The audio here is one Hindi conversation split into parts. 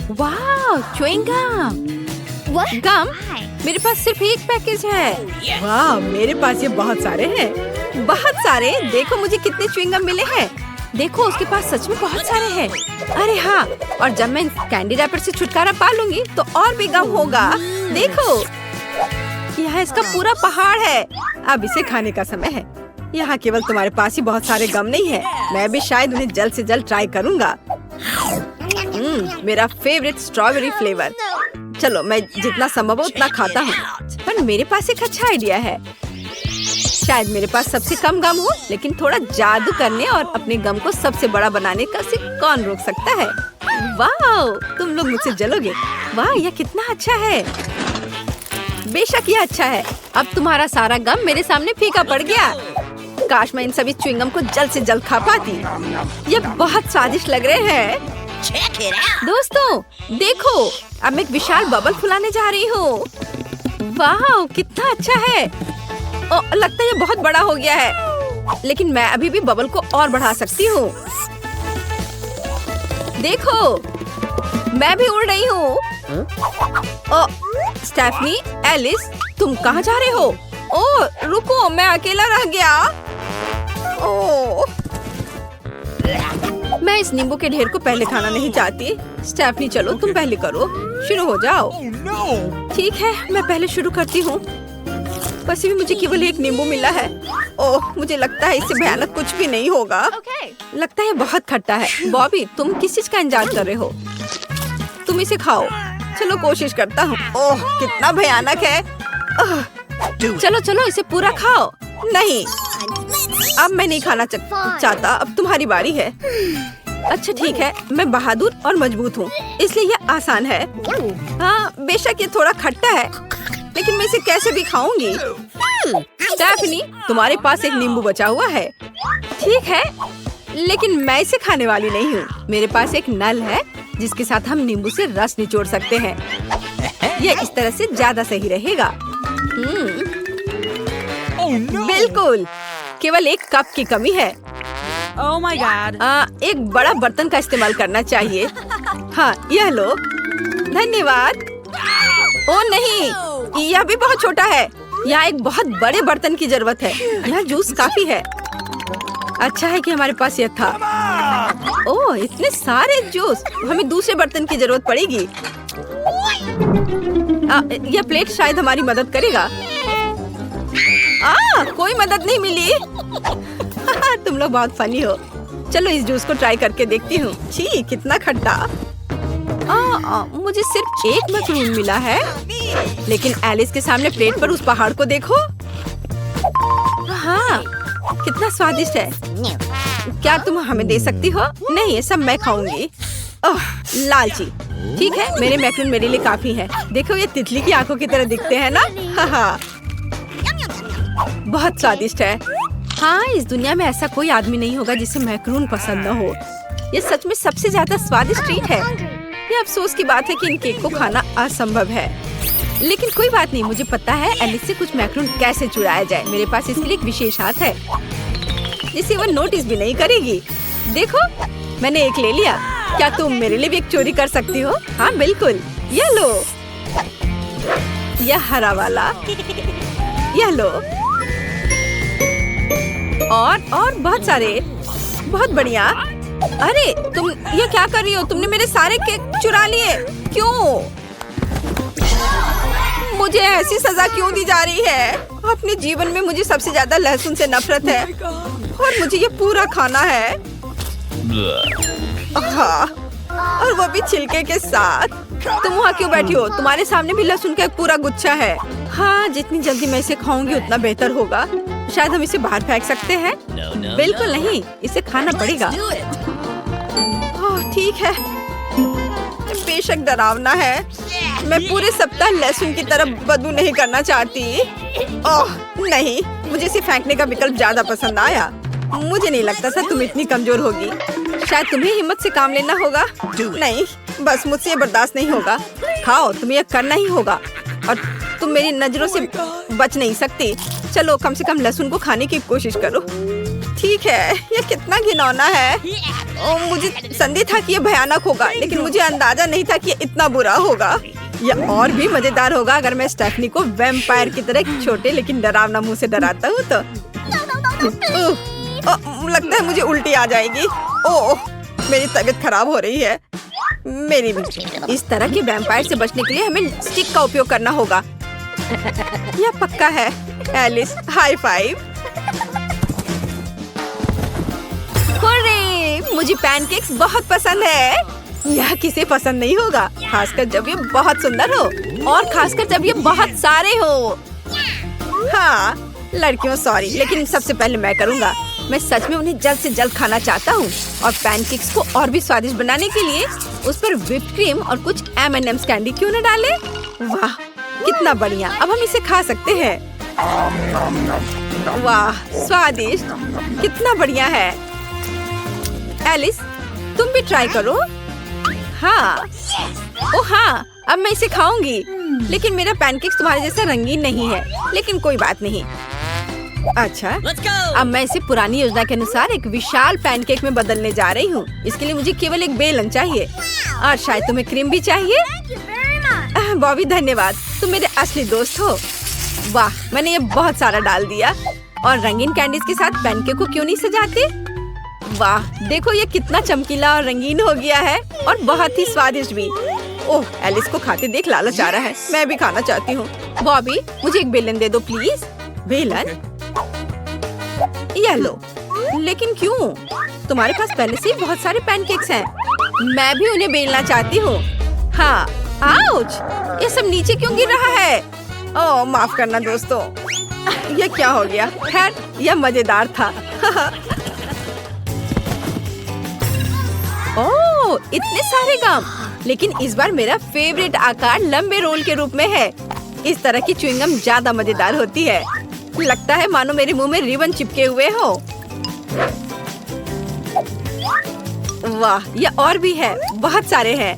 वाह, च्युइंगम। गम? मेरे पास सिर्फ एक पैकेज है। वाह, मेरे पास ये बहुत सारे हैं। बहुत सारे? देखो मुझे कितने च्युइंगम मिले हैं। देखो उसके पास सच में बहुत सारे हैं। अरे हाँ, और जब मैं कैंडी रैपर से छुटकारा पा लूंगी तो और भी गम होगा। देखो यहाँ इसका पूरा पहाड़ है। अब इसे खाने का समय है। यहाँ केवल तुम्हारे पास ही बहुत सारे गम नहीं है। मैं भी शायद उन्हें जल्द से जल्द ट्राई करूँगा। मेरा फेवरेट स्ट्रॉबेरी फ्लेवर। चलो मैं जितना संभव हो उतना खाता हूँ। पर मेरे पास एक अच्छा आइडिया है। शायद मेरे पास सबसे कम गम हो, लेकिन थोड़ा जादू करने और अपने गम को सबसे बड़ा बनाने का से कौन रोक सकता है? वाह, तुम लोग मुझसे जलोगे। वाह, यह कितना अच्छा है। बेशक यह अच्छा है। अब तुम्हारा सारा गम मेरे सामने फीका पड़ गया। काश मैं इन सभी च्युइंगम को जल्द से जल्द खा पाती। ये बहुत स्वादिष्ट लग रहे हैं। दोस्तों देखो, अब मैं एक विशाल बबल फुलाने जा रही हूँ। वाह, कितना अच्छा है। लगता है ये बहुत बड़ा हो गया है, लेकिन मैं अभी भी बबल को और बढ़ा सकती हूँ। देखो, मैं भी उड़ रही हूँ। स्टेफनी, एलिस, तुम कहाँ जा रहे हो? ओह, रुको, मैं अकेला रह गया। ओह, मैं इस नींबू के ढेर को पहले खाना नहीं चाहती। स्टेफनी, चलो तुम पहले करो, शुरू हो जाओ। ठीक है, मैं पहले शुरू करती हूँ। वैसे भी मुझे केवल एक नींबू मिला है। ओह, मुझे लगता है इससे भयानक कुछ भी नहीं होगा। लगता है बहुत खट्टा है। बॉबी, तुम किस चीज का इंतजार कर रहे हो? तुम इसे खाओ। चलो कोशिश करता हूँ। ओह, कितना भयानक है। चलो चलो इसे पूरा खाओ। नहीं, अब मैं नहीं खाना चाहता। अब तुम्हारी बारी है। अच्छा ठीक है, मैं बहादुर और मजबूत हूँ, इसलिए यह आसान है। हाँ, बेशक ये थोड़ा खट्टा है, लेकिन मैं इसे कैसे भी खाऊंगी। स्टेफनी, तुम्हारे पास एक नींबू बचा हुआ है। ठीक है, लेकिन मैं इसे खाने वाली नहीं हूँ। मेरे पास एक नल है जिसके साथ हम नींबू से रस निचोड़ सकते हैं। यह इस तरह से ज्यादा सही रहेगा। बिल्कुल, केवल एक कप की कमी है। Oh my God! एक बड़ा बर्तन का इस्तेमाल करना चाहिए। हाँ, यह लो। धन्यवाद। ओ नहीं, यह भी बहुत छोटा है। यहाँ एक बहुत बड़े बर्तन की जरूरत है। यहाँ जूस काफी है। अच्छा है कि हमारे पास यह था। ओह, इतने सारे जूस। हमें दूसरे बर्तन की जरूरत पड़ेगी। यह प्लेट शायद हमारी मदद करेगा। कोई मदद नहीं मिली। तुम लोग बहुत फनी हो। चलो इस जूस को ट्राई करके देखती हूँ। छी, कितना खट्टा। मुझे सिर्फ एक मशरूम मिला है, लेकिन एलिस के सामने प्लेट पर उस पहाड़ को देखो। हाँ, कितना स्वादिष्ट है। क्या तुम हमें दे सकती हो? नहीं, ये सब मैं खाऊंगी। लालची। ठीक है, मेरे मैक्रोन मेरे लिए काफी है। देखो, ये तितली की आंखों की तरह दिखते हैं ना। हाँ, बहुत स्वादिष्ट है। हाँ, इस दुनिया में ऐसा कोई आदमी नहीं होगा जिसे मैक्रोन पसंद न हो। ये सच में सबसे ज्यादा स्वादिष्ट ट्रीट है। ये अफसोस की बात है कि इन केक को खाना असंभव है, लेकिन कोई बात नहीं। मुझे पता है एलिस से कुछ मैक्रोन कैसे चुराया जाए। मेरे पास इसके लिए एक विशेष हाथ है जिसे वह नोटिस भी नहीं करेगी। देखो, मैंने एक ले लिया। क्या तुम मेरे लिए भी एक चोरी कर सकती हो? हाँ बिल्कुल, यह लो। यह हरा वाला, यह लो। और बहुत सारे। बहुत बढ़िया। अरे तुम ये क्या कर रही हो? तुमने मेरे सारे केक चुरा लिए। क्यों? मुझे ऐसी सजा क्यों दी जा रही है? अपने जीवन में मुझे सबसे ज्यादा लहसुन से नफरत है और मुझे ये पूरा खाना है। हाँ, और वो भी छिलके के साथ। तुम वहाँ क्यों बैठी हो? तुम्हारे सामने भी लहसुन का एक पूरा गुच्छा है। हाँ, जितनी जल्दी मैं इसे खाऊंगी उतना बेहतर होगा। शायद हम इसे बाहर फेंक सकते हैं। बिल्कुल नहीं, इसे खाना पड़ेगा। ठीक है, बेशक डरावना है। मैं पूरे सप्ताह लहसुन की तरफ बदबू नहीं करना चाहती। ओह नहीं, मुझे इसे फेंकने का विकल्प ज्यादा पसंद आया। मुझे नहीं लगता था तुम इतनी कमजोर होगी। शायद तुम्हें हिम्मत से काम लेना होगा। नहीं, बस मुझसे ये बर्दाश्त नहीं होगा। खाओ, तुम्हें यह करना ही होगा और तुम मेरी नजरों से बच नहीं सकती। चलो कम से कम लहसुन को खाने की कोशिश करो। ठीक है, ये कितना घिनौना है। मुझे संदेह था कि ये भयानक होगा, लेकिन मुझे अंदाजा नहीं था कि ये इतना बुरा होगा। यह और भी मजेदार होगा अगर मैं स्टेफनी को वैम्पायर की तरह एक छोटे लेकिन डरावना मुंह से डराता हूँ तो। लगता है मुझे उल्टी आ जाएगी। ओह, मेरी तबीयत खराब हो रही है। मेरी भी। इस तरह के वैम्पायर से बचने के लिए हमें स्टिक का उपयोग करना होगा। यह पक्का है। Alice, high five. हुर्रे! मुझे पैनकेक्स बहुत पसंद है। यह किसे पसंद नहीं होगा, खासकर जब ये बहुत सुंदर हो और खासकर जब ये बहुत सारे हो। हाँ लड़कियों, सॉरी, लेकिन सबसे पहले मैं करूँगा। मैं सच में उन्हें जल्द से जल्द खाना चाहता हूँ और पैनकेक्स को और भी स्वादिष्ट बनाने के लिए उस पर व्हिप्ड क्रीम और कुछ M&M's कैंडी क्यों न डाले। वाह कितना बढ़िया, अब हम इसे खा सकते हैं। वाह स्वादिष्ट, कितना बढ़िया है। एलिस, तुम भी ट्राई करो। हाँ, ओ हाँ, अब मैं इसे खाऊंगी। लेकिन मेरा पैनकेक्स तुम्हारे जैसा रंगीन नहीं है, लेकिन कोई बात नहीं। अच्छा, अब मैं इसे पुरानी योजना के अनुसार एक विशाल पैनकेक में बदलने जा रही हूँ। इसके लिए मुझे केवल एक बेलन चाहिए और शायद तुम्हें क्रीम भी चाहिए। बॉबी धन्यवाद, तुम मेरे असली दोस्त हो। वाह, मैंने ये बहुत सारा डाल दिया। और रंगीन कैंडीज के साथ पैनकेक को क्यों नहीं सजाते। वाह देखो, ये कितना चमकीला और रंगीन हो गया है और बहुत ही स्वादिष्ट भी। ओह, एलिस को खाते देख लालच आ रहा है। मैं भी खाना चाहती हूँ। बॉबी, मुझे एक बेलन दे दो प्लीज। बेलन? ये लो। लेकिन क्यों? तुम्हारे पास पहले से ही बहुत सारे पैनकेक्स हैं। मैं भी उन्हें बेलना चाहती हूँ। हाँ, आउच! ये सब नीचे क्यों गिर रहा है? ओह, माफ करना दोस्तों। ये क्या हो गया? खैर, यह मजेदार था। ओह, इतने सारे गम। लेकिन इस बार मेरा फेवरेट आकार लंबे रोल के रूप में है। इस तरह की च्युइंगम ज्यादा मजेदार होती है। लगता है मानो मेरे मुंह में रिबन चिपके हुए हो। वाह, ये और भी है, बहुत सारे हैं।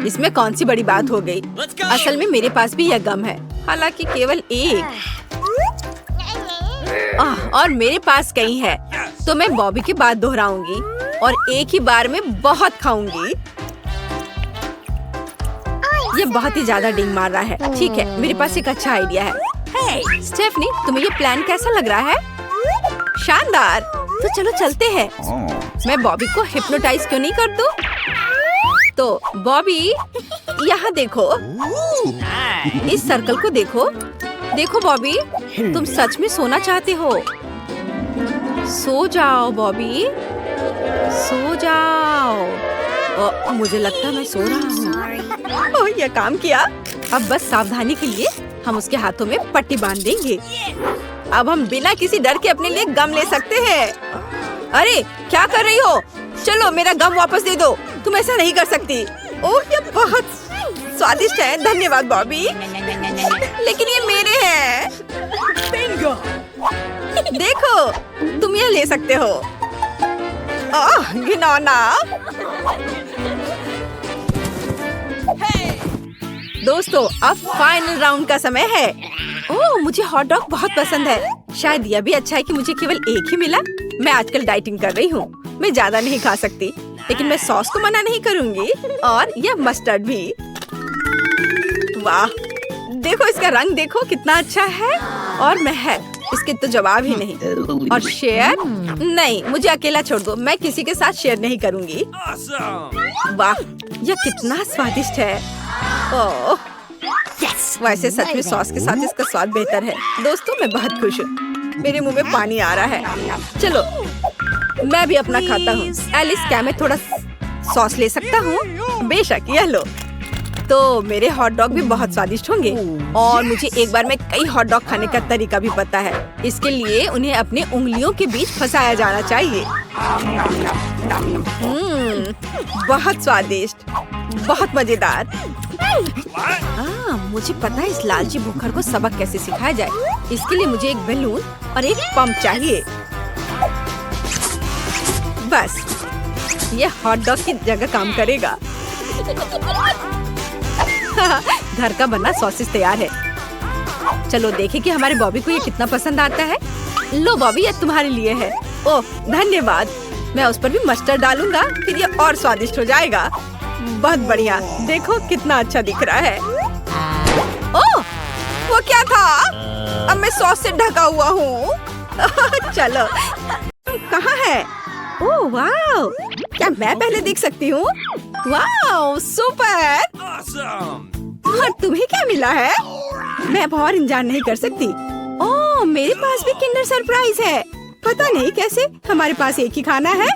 इसमें कौन सी बड़ी बात हो गई। असल में मेरे पास भी यह गम है, हालांकि केवल एक। और मेरे पास कई है, तो मैं बॉबी की बात दोहराऊंगी और एक ही बार में बहुत खाऊंगी। ये बहुत ही ज्यादा डिंग मार रहा है। ठीक है, मेरे पास एक अच्छा आइडिया है। हे, स्टेफनी, तुम्हें ये प्लान कैसा लग रहा है? शानदार। तो चलो चलते हैं। मैं बॉबी को हिप्नोटाइज क्यों नहीं कर दूं? तो बॉबी, यहाँ देखो, इस सर्कल को देखो। देखो बॉबी, तुम सच में सोना चाहते हो। सो जाओ बॉबी, सो जाओ। मुझे लगता है मैं सो रहा हूँ। ओह, ये काम किया। अब बस सावधानी के लिए हम उसके हाथों में पट्टी बांध देंगे। अब हम बिना किसी डर के अपने लिए गम ले सकते हैं। अरे क्या कर रही हो? चलो मेरा गम वापस दे दो। तुम ऐसा नहीं कर सकती। ओह, ये बहुत स्वादिष्ट है। धन्यवाद बॉबी, लेकिन ये मेरे हैं। देखो, तुम ये ले सकते हो। ओह, घिनौना। दोस्तों, अब फाइनल राउंड का समय है। ओह, मुझे हॉट डॉग बहुत पसंद है। शायद यह भी अच्छा है कि मुझे केवल एक ही मिला। मैं आजकल डाइटिंग कर रही हूँ, मैं ज्यादा नहीं खा सकती, लेकिन मैं सॉस को मना नहीं करूँगी। और यह मस्टर्ड भी। वाह, देखो इसका रंग देखो कितना अच्छा है। और महक, इसके तो जवाब ही नहीं। और शेयर नहीं, मुझे अकेला छोड़ दो, मैं किसी के साथ शेयर नहीं करूँगी। वाह, यह कितना स्वादिष्ट है। ओह, वैसे सच में सॉस के साथ इसका स्वाद बेहतर है। दोस्तों, मैं बहुत खुश हूँ। मेरे मुंह में पानी आ रहा है। चलो मैं भी अपना खाता हूँ। एलिस, क्या मैं थोड़ा सॉस ले सकता हूँ? बेशक, यह लो। तो मेरे हॉट डॉग भी बहुत स्वादिष्ट होंगे। और मुझे एक बार में कई हॉट डॉग खाने का तरीका भी पता है। इसके लिए उन्हें अपने उंगलियों के बीच फंसाया जाना चाहिए। बहुत स्वादिष्ट, बहुत मजेदार। मुझे पता है इस लालची भूखर को सबक कैसे सिखाया जाए। इसके लिए मुझे एक बैलून और एक पंप चाहिए। बस, ये हॉट डॉग की जगह काम करेगा। घर का बना सॉसेज तैयार है। चलो देखें कि हमारे बॉबी को ये कितना पसंद आता है। लो बॉबी, ये तुम्हारे लिए है। ओह धन्यवाद। मैं उस पर भी मस्टर्ड डालूंगा, फिर ये और स्वादिष्ट हो जाएगा। बहुत बढ़िया, देखो कितना अच्छा दिख रहा है। ओह वो क्या था? अब मैं सॉस से ढका हुआ हूँ। चलो कहाँ है? ओह वाह, क्या मैं पहले देख सकती हूँ? वाह सुपर। और तुम्हें क्या मिला है? मैं अब और इंतजार नहीं कर सकती। ओह मेरे पास भी किंडर सरप्राइज है। पता नहीं कैसे हमारे पास एक ही खाना है।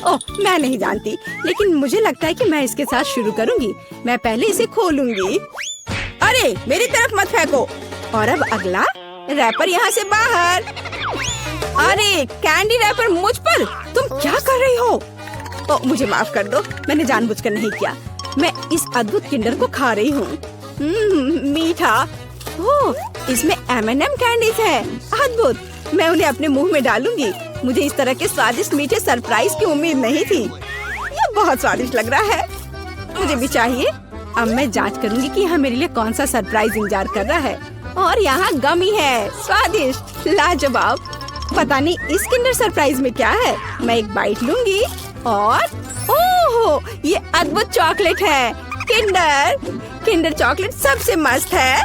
ओह मैं नहीं जानती, लेकिन मुझे लगता है कि मैं इसके साथ शुरू करूंगी। मैं पहले इसे खोलूंगी। अरे मेरी तरफ मत फेंको। और अब अगला रैपर यहाँ से बाहर। अरे कैंडी रैपर मुझ पर, तुम क्या कर रही हो? ओह मुझे माफ कर दो, मैंने जानबूझकर नहीं किया। मैं इस अद्भुत किंडर को खा रही हूँ। मीठा। ओह इसमें M&M कैंडीज है। अद्भुत, मैं उन्हें अपने मुंह में डालूंगी। मुझे इस तरह के स्वादिष्ट मीठे सरप्राइज की उम्मीद नहीं थी। ये बहुत स्वादिष्ट लग रहा है, मुझे भी चाहिए। अब मैं जांच करूंगी कि यहाँ मेरे लिए कौन सा सरप्राइज इंतजार कर रहा है। और यहाँ गमी है, स्वादिष्ट, लाजवाब। पता नहीं इस किंडर सरप्राइज में क्या है। मैं एक बाइट लूंगी और ओह ये अद्भुत चॉकलेट है। किंडर चॉकलेट सबसे मस्त है।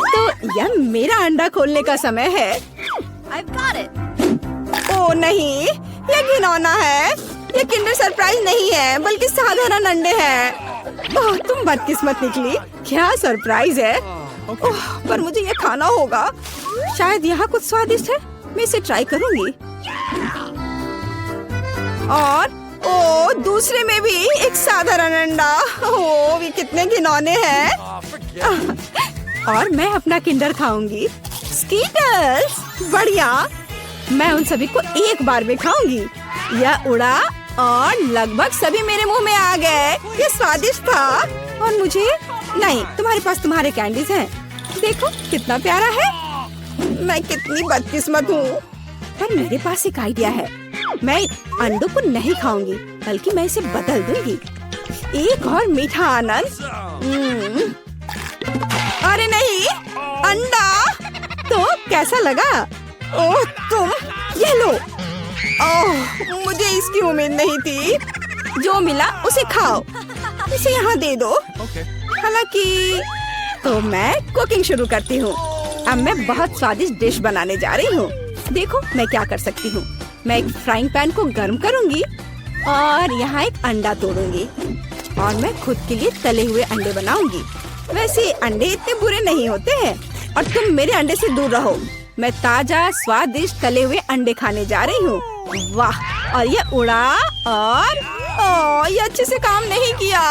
तो यह मेरा अंडा खोलने का समय है। I've got it. ओह नहीं, यह घिनौना है। यह किंडर सरप्राइज नहीं है, बल्कि साधारण अंडे हैं। ओह तुम बदकिस्मत निकली। क्या सरप्राइज है? ओह पर मुझे यह खाना होगा। शायद यहाँ कुछ स्वादिष्ट है, मैं इसे ट्राई करूंगी। और ओह दूसरे में भी एक साधारण अंडा। ओह ये कितने घिनौने हैं। और मैं अपना किंडर खाऊंगी। स्कीटर्स, बढ़िया। मैं उन सभी को एक बार में खाऊंगी। यह उड़ा और लगभग सभी मेरे मुंह में आ गए। ये स्वादिष्ट था। और मुझे नहीं, तुम्हारे पास तुम्हारे कैंडीज हैं। देखो कितना प्यारा है। मैं कितनी बदकिस्मत हूँ। पर मेरे पास एक आइडिया है। मैं अंडों को नहीं खाऊंगी, बल्कि मैं इसे बदल दूंगी। एक और मीठा आनंद। अरे नहीं, अंडा। तो कैसा लगा? ओह तुम, ये लो। ओह मुझे इसकी उम्मीद नहीं थी। जो मिला उसे खाओ। इसे यहाँ दे दो। हालांकि तो मैं कुकिंग शुरू करती हूँ। अब मैं बहुत स्वादिष्ट डिश बनाने जा रही हूँ। देखो मैं क्या कर सकती हूँ। मैं एक फ्राइंग पैन को गर्म करूँगी और यहाँ एक अंडा तोड़ूंगी। और मैं खुद के लिए तले हुए अंडे बनाऊंगी। वैसे अंडे इतने बुरे नहीं होते हैं। और तुम मेरे अंडे से दूर रहो। मैं ताजा स्वादिष्ट तले हुए अंडे खाने जा रही हूँ। वाह, और ये उड़ा और ये अच्छे से काम नहीं किया।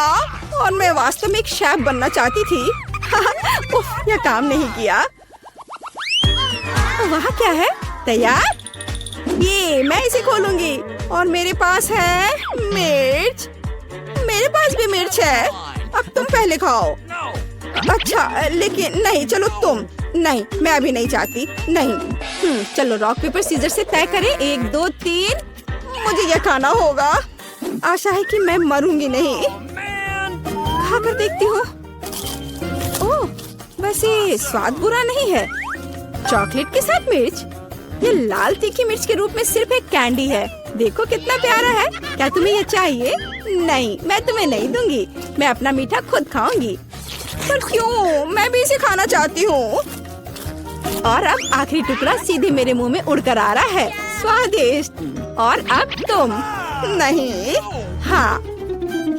और मैं वास्तव में एक शेफ बनना चाहती थी। उफ, यह काम नहीं किया। वहाँ क्या है? तैयार? ये मैं इसे खोलूंगी। और मेरे पास है मिर्च। मेरे पास भी मिर्च है। अब तुम पहले खाओ। अच्छा लेकिन नहीं, चलो तुम। नहीं, मैं अभी नहीं चाहती। नहीं। चलो रॉक पेपर सीजर से तय करें। 1 2 3। मुझे यह खाना होगा। आशा है कि मैं मरूंगी नहीं। खाकर देखती हूँ। ओह वैसे स्वाद बुरा नहीं है। चॉकलेट के साथ मिर्च। ये लाल तीखी मिर्च के रूप में सिर्फ एक कैंडी है। देखो कितना प्यारा है। क्या तुम्हें ये चाहिए? नहीं, मैं तुम्हें नहीं दूंगी। मैं अपना मीठा खुद खाऊंगी। पर क्यों? मैं भी इसे खाना चाहती हूँ। और अब आखिरी टुकड़ा सीधे मेरे मुंह में उड़कर आ रहा है। स्वादिष्ट। और अब तुम। नहीं। हाँ,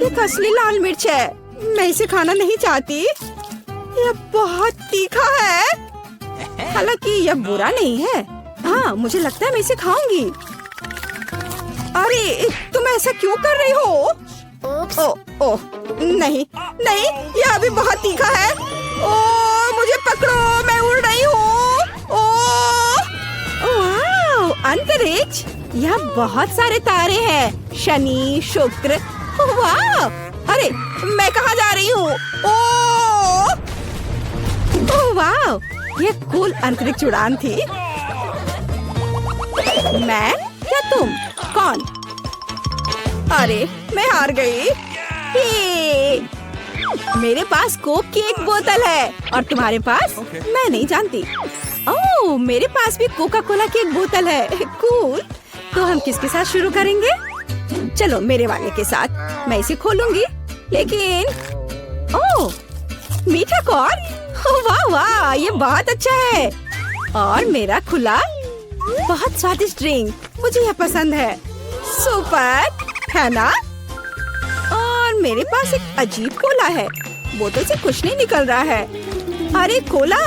ये असली लाल मिर्च है। मैं इसे खाना नहीं चाहती। यह बहुत तीखा है। हालांकि यह बुरा नहीं है। हाँ, मुझे लगता है मैं इसे खाऊंगी। अरे तुम ऐसा क्यों कर रही हो? ओह नहीं नहीं, यह अभी बहुत तीखा है। ओह मुझे पकड़ो, मैं उड़ रही हूँ। ओह अंतरिक्ष। यहाँ बहुत सारे तारे हैं। शनि, शुक्र। वाह, अरे मैं कहाँ जा रही हूँ? ओह वाह, ये कूल अंतरिक्ष उड़ान थी। मैं या तुम? कौन? अरे मैं हार गई। मेरे पास कोक की एक बोतल है और तुम्हारे पास? मैं नहीं जानती। ओह ओह, मेरे पास भी कोका कोला की एक बोतल है। कूल। तो हम किसके साथ शुरू करेंगे? चलो मेरे वाले के साथ। मैं इसे खोलूंगी, लेकिन ओह, मीठा कॉर्न। वाह वाह, ये बहुत अच्छा है। और मेरा खुला बहुत स्वादिष्ट ड्रिंक, मुझे यह पसंद है। सुपर है ना? और मेरे पास एक अजीब कोला है, बोतल से कुछ नहीं निकल रहा है। अरे कोला,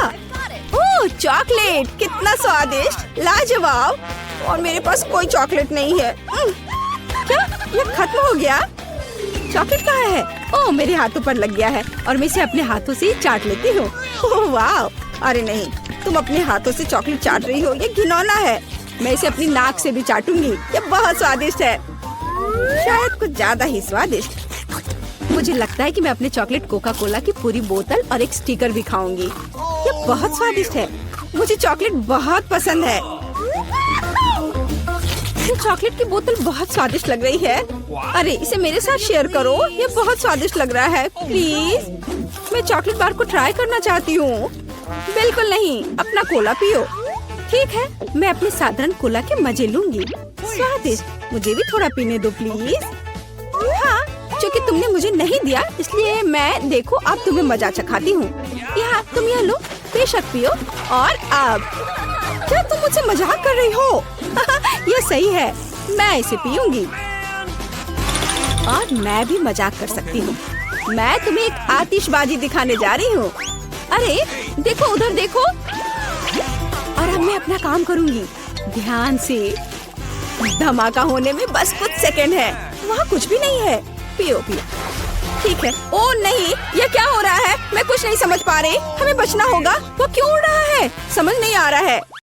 ओह चॉकलेट, कितना स्वादिष्ट, लाजवाब। और मेरे पास कोई चॉकलेट नहीं है। क्या यह खत्म हो गया? चॉकलेट कहाँ है? ओह, मेरे हाथों पर लग गया है और मैं इसे अपने हाथों से ही चाट लेती हूँ। ओह वाह, अरे नहीं, तुम अपने हाथों से चॉकलेट चाट रही हो, ये घिनौना है। मैं इसे अपनी नाक से भी चाटूंगी, ये बहुत स्वादिष्ट है, शायद कुछ ज्यादा ही स्वादिष्ट। मुझे लगता है कि मैं अपने चॉकलेट कोका कोला की पूरी बोतल और एक स्टिकर भी खाऊंगी। ये बहुत स्वादिष्ट है, मुझे चॉकलेट बहुत पसंद है। ये चॉकलेट की बोतल बहुत स्वादिष्ट लग रही है। अरे इसे मेरे साथ शेयर करो, ये बहुत स्वादिष्ट लग रहा है। प्लीज, मैं चॉकलेट बार को ट्राई करना चाहती हूँ। बिल्कुल नहीं, अपना कोला पियो। ठीक है, मैं अपने साधारण कोला के मजे लूंगी। स्वादिष्ट, मुझे भी थोड़ा पीने दो प्लीज। हाँ, क्योंकि तुमने मुझे नहीं दिया इसलिए मैं, देखो अब तुम्हें मजा चखाती हूँ। यहाँ तुम यह लो, बेशक पियो। और अब क्या तुम मुझसे मजाक कर रही हो? ये सही है, मैं इसे पीऊंगी। और मैं भी मजाक कर सकती हूँ। मैं तुम्हें एक आतिशबाजी दिखाने जा रही हूँ। अरे देखो, उधर देखो। और अब मैं अपना काम करूंगी ध्यान से। धमाका होने में बस कुछ सेकंड है। वहाँ कुछ भी नहीं है। पियो पियो। ठीक है। ओ नहीं, ये क्या हो रहा है? मैं कुछ नहीं समझ पा रही। हमें बचना होगा। वो क्यों उड़ रहा है? समझ नहीं आ रहा है।